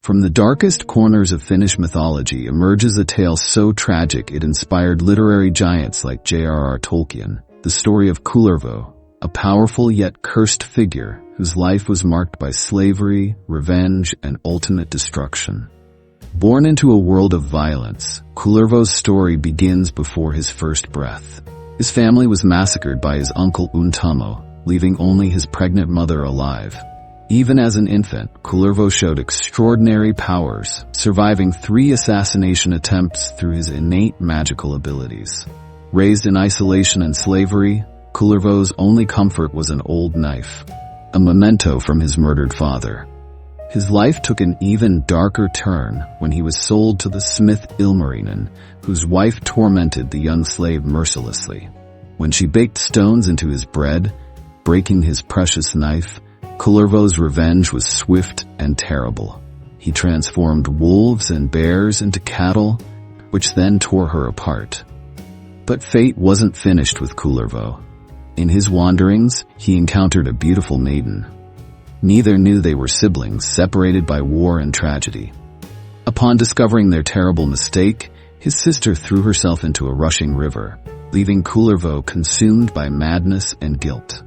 From the darkest corners of Finnish mythology emerges a tale so tragic it inspired literary giants like J.R.R. Tolkien, the story of Kullervo, a powerful yet cursed figure whose life was marked by slavery, revenge, and ultimate destruction. Born into a world of violence, Kullervo's story begins before his first breath. His family was massacred by his uncle Untamo, leaving only his pregnant mother alive. Even as an infant, Kullervo showed extraordinary powers, surviving 3 assassination attempts through his innate magical abilities. Raised in isolation and slavery, Kullervo's only comfort was an old knife, a memento from his murdered father. His life took an even darker turn when he was sold to the smith Ilmarinen, whose wife tormented the young slave mercilessly. When she baked stones into his bread, breaking his precious knife, Kullervo's revenge was swift and terrible. He transformed wolves and bears into cattle, which then tore her apart. But fate wasn't finished with Kullervo. In his wanderings, he encountered a beautiful maiden. Neither knew they were siblings, separated by war and tragedy. Upon discovering their terrible mistake, his sister threw herself into a rushing river, leaving Kullervo consumed by madness and guilt.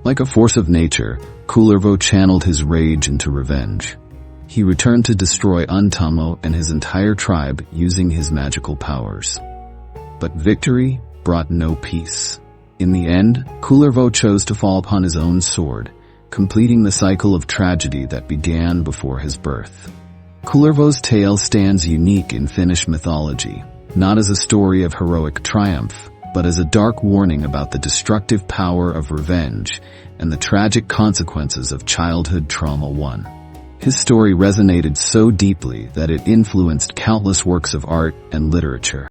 Like a force of nature, Kullervo channeled his rage into revenge. He returned to destroy Untamo and his entire tribe using his magical powers. But victory brought no peace. In the end, Kullervo chose to fall upon his own sword, completing the cycle of tragedy that began before his birth. Kullervo's tale stands unique in Finnish mythology, not as a story of heroic triumph, but as a dark warning about the destructive power of revenge and the tragic consequences of childhood trauma. His story resonated so deeply that it influenced countless works of art and literature.